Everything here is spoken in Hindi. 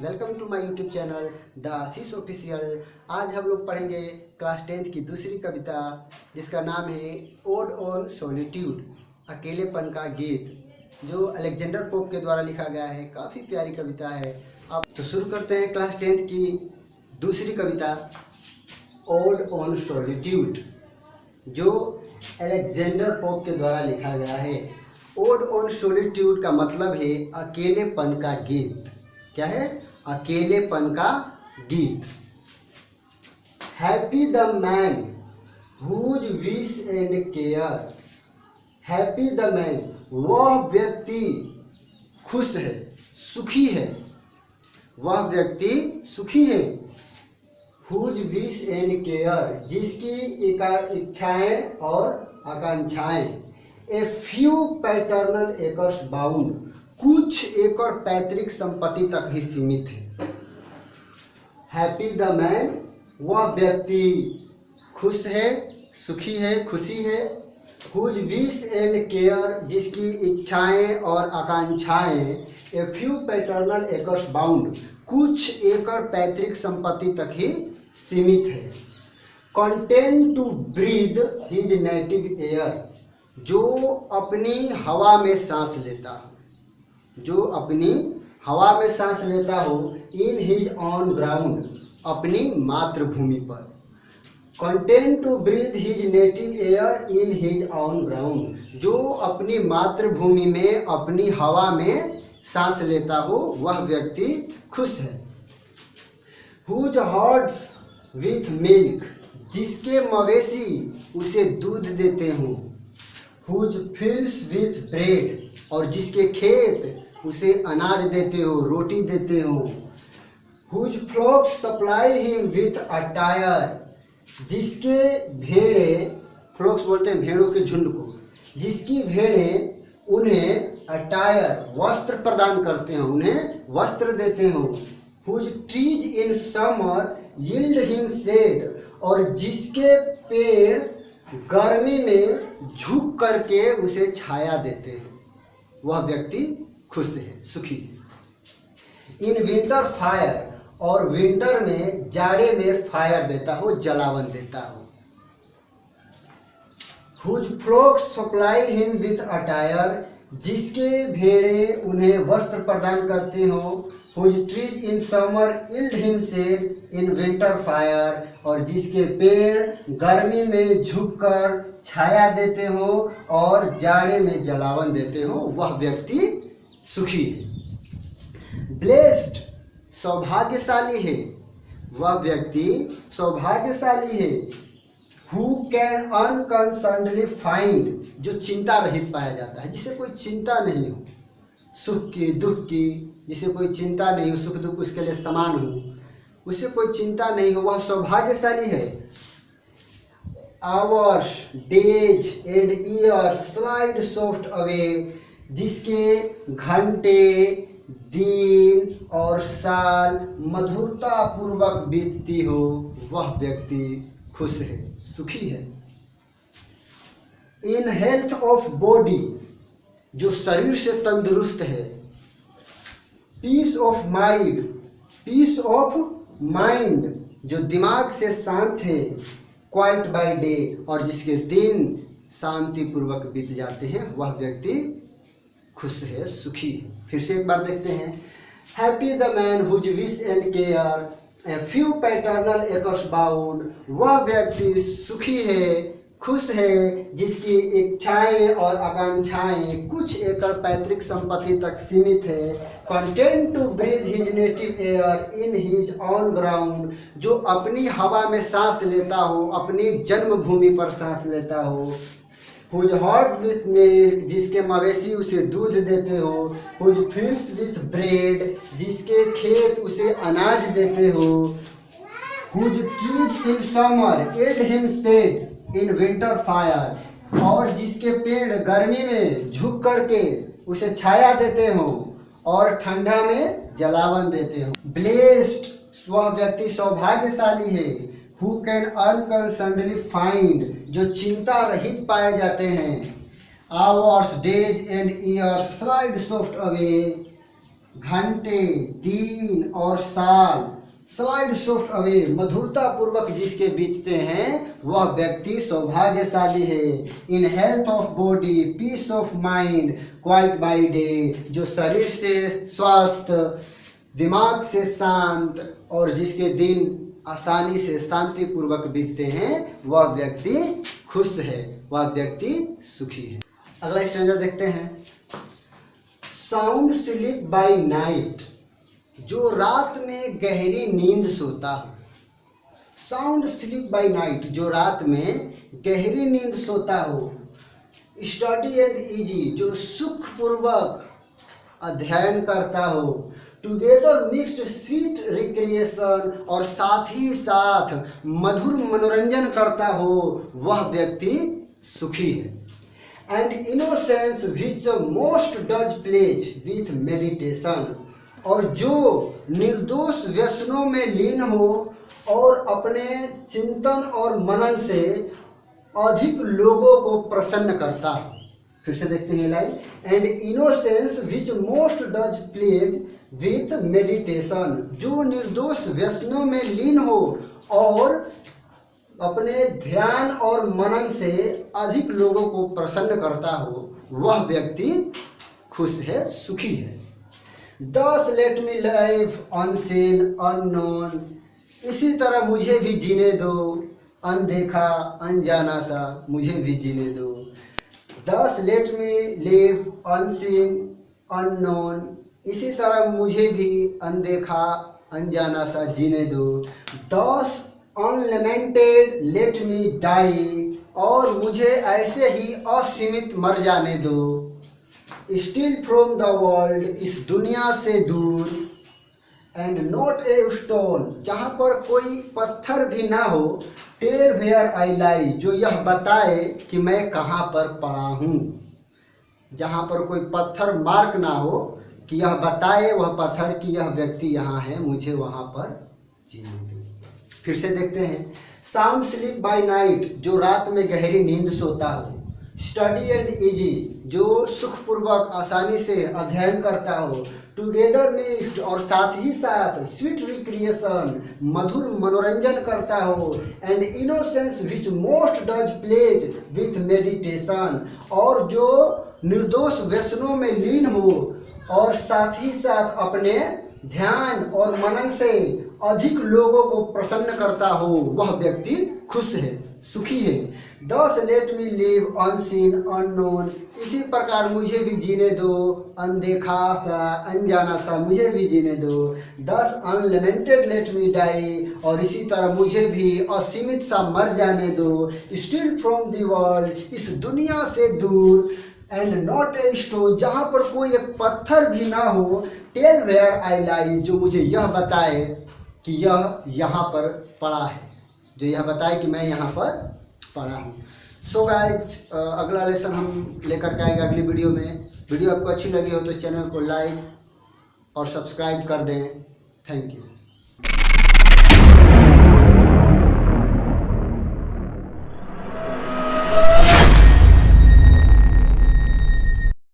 Welcome to my YouTube channel the Ashish official. आज हम लोग पढ़ेंगे क्लास 10th की दूसरी कविता जिसका नाम है ओड ऑन सॉलिट्यूड, अकेलेपन का गीत, जो अलेक्जेंडर पोप के द्वारा लिखा गया है। काफ़ी प्यारी कविता है। अब तो शुरू करते हैं क्लास 10th की दूसरी कविता ओड ऑन सॉलिट्यूड, जो अलेक्जेंडर पोप के द्वारा लिखा गया है। ओड ऑन सॉलिट्यूड का मतलब है अकेलेपन का गीत। क्या है? अकेलेपन का गीत। Happy the man whose wish and care. Happy the man, वह व्यक्ति खुश है, सुखी है। वह व्यक्ति सुखी है। हुज विश एंड केयर, जिसकी इच्छाएं और आकांक्षाएं। A few paternal acres bound, कुछ एकड़ पैतृक संपत्ति तक ही सीमित है। हैप्पी द मैन, वह व्यक्ति खुश है, सुखी है, खुशी है। हुज विश एंड केयर, जिसकी इच्छाएं और आकांक्षाएं। A few paternal acres bound, कुछ एकड़ पैतृक संपत्ति तक ही सीमित है। Content to breathe his native air, जो अपनी हवा में सांस लेता हो, जो अपनी हवा में सांस लेता हो। इन हिज ऑन ग्राउंड, अपनी मातृभूमि पर। Content to breathe his native air in his own ground, जो अपनी मातृभूमि में अपनी हवा में सांस लेता हो, वह व्यक्ति खुश है। हुज हर्ड्स विथ मिल्क, जिसके मवेशी उसे दूध देते हों। हुज फील्ड्स विथ ब्रेड, और जिसके खेत उसे अनाज देते हो, रोटी देते हो। Whose flocks supply him with attire, जिसके भेड़े, फ्लॉक्स बोलते हैं भेड़ों के झुंड को, जिसकी भेड़ें उन्हें अटायर, वस्त्र प्रदान करते हैं, उन्हें वस्त्र देते हो। Whose trees in summer yield him shade, और जिसके पेड़ गर्मी में झुक करके उसे छाया देते हैं, वह व्यक्ति खुश है, सुखी है। इन विंटर फायर, और विंटर में, जाड़े में फायर देता हो, जलावन देता हो। Whose flocks supply him with attire, जिसके भेड़े उन्हें वस्त्र प्रदान करते हो। Whose trees in summer yield him shade in winter fire, और जिसके पेड़ गर्मी में झुककर छाया देते हो और जाड़े में जलावन देते हो, वह व्यक्ति सुखी है। ब्लेस्ड, सौभाग्यशाली है, वह व्यक्ति सौभाग्यशाली है। हु कैन अनकंसर्नडली फाइंड, जो चिंता रहित पाया जाता है, जिसे कोई चिंता नहीं हो, सुख की दुख की, जिसे कोई चिंता नहीं हो, सुख दुख उसके लिए समान हो, उसे कोई चिंता नहीं हो, वह सौभाग्यशाली है। Hours, days and years slide soft away, जिसके घंटे, दिन और साल मधुरता पूर्वक बीतती हो, वह व्यक्ति खुश है, सुखी है। इन हेल्थ ऑफ बॉडी, जो शरीर से तंदुरुस्त है। Peace of mind, peace of mind, जो दिमाग से शांत है। क्वाइट बाय डे, और जिसके दिन शांति पूर्वक बीत जाते हैं, वह व्यक्ति खुश है, सुखी है। फिर से एक बार देखते हैं। Happy the man whose wish and care, a few paternal acres bound, वह व्यक्ति सुखी है, खुश है, जिसकी इच्छाएं और आकांक्षाएं कुछ एकड़ पैतृक संपत्ति तक सीमित है। Content to breathe his native air in his own ground, जो अपनी हवा में सांस लेता हो, अपनी जन्मभूमि पर सांस लेता हो। हुज हॉट विथ मिल्क, जिसके मवेशी उसे दूध देते हो। हुज फील्ड्स विथ ब्रेड, जिसके खेत उसे अनाज देते हो। Whose trees in summer aid him shade in winter fire, और जिसके पेड़ गर्मी में झुक करके उसे छाया देते हो और ठंडा में जलावन देते हो। ब्लेस्ड, वह व्यक्ति सौभाग्यशाली है। हु कैन अनकंसर्नडली फाइंड, जो चिंता रहित पाए जाते हैं। Hours, days and years slide soft away, घंटे, दिन और साल स्लाइड सॉफ्ट अवे मधुरता पूर्वक जिसके बीतते हैं वह व्यक्ति सौभाग्यशाली है। In health of body peace of mind quiet by day, जो शरीर से स्वस्थ, दिमाग से शांत और जिसके दिन आसानी से शांति पूर्वक बीतते हैं वह व्यक्ति खुश है, वह व्यक्ति सुखी है। अगला स्टैंजा देखते हैं। साउंड स्लीप बाय नाइट, जो रात में गहरी नींद सोता हो। साउंड स्लीप बाय नाइट, जो रात में गहरी नींद सोता हो। स्टडी एंड इजी, जो सुखपूर्वक अध्ययन करता हो। टुगेदर मिक्स्ड स्वीट रिक्रिएशन, और साथ ही साथ मधुर मनोरंजन करता हो, वह व्यक्ति सुखी है। And innocence which most does plays with meditation, और जो निर्दोष व्यसनों में लीन हो और अपने चिंतन और मनन से अधिक लोगों को प्रसन्न करता हो। फिर से देखते हैं line. And innocence which most does plays with meditation, जो निर्दोष व्यसनों में लीन हो और अपने ध्यान और मनन से अधिक लोगों को प्रसन्न करता हो, वह व्यक्ति खुश है, सुखी है। Thus let me live unseen, unknown, इसी तरह मुझे भी जीने दो, अनदेखा अनजाना सा मुझे भी जीने दो। Thus let me live unseen, unknown, इसी तरह मुझे भी अनदेखा अनजाना सा जीने दो। Thus unlamented let me die, और मुझे ऐसे ही असीमित मर जाने दो। Still from the world, इस दुनिया से दूर। And not a stone, जहाँ पर कोई पत्थर भी ना हो। Tell where I lie, जो यह बताए कि मैं कहाँ पर पड़ा हूँ। जहाँ पर कोई पत्थर मार्क ना हो कि यह बताए वह पत्थर कि यह व्यक्ति यहाँ है, मुझे वहाँ पर जीने दो। फिर से देखते हैं। साउंड स्लीप बाय नाइट, जो रात में गहरी नींद सोता हो। स्टडी एंड इजी, जो सुखपूर्वक आसानी से अध्ययन करता हो। टुगेदर मिक्स्ड, और साथ ही साथ स्वीट रिक्रिएशन, मधुर मनोरंजन करता हो। And innocence which most does plays with meditation, और जो निर्दोष व्यसनों में लीन हो और साथ ही साथ अपने ध्यान और मनन से अधिक लोगों को प्रसन्न करता हो, वह व्यक्ति खुश है, सुखी है। Thus let me live unseen, unknown, इसी प्रकार मुझे भी जीने दो, अनदेखा सा अनजाना सा मुझे भी जीने दो। Thus unlimited let me die, और इसी तरह मुझे भी असीमित सा मर जाने दो। Still from the world, इस दुनिया से दूर। एंड नॉट ए स्टोन, जहाँ पर कोई एक पत्थर भी ना हो। टेल वेयर आई लाई, जो मुझे यह बताए कि यह यहाँ पर पड़ा है, जो यह बताए कि मैं यहाँ पर पड़ा हूँ। सो गाइज, अगला लेसन हम लेकर के आएंगे अगली वीडियो में। वीडियो आपको अच्छी लगी हो तो चैनल को लाइक और सब्सक्राइब कर दें। Thank you.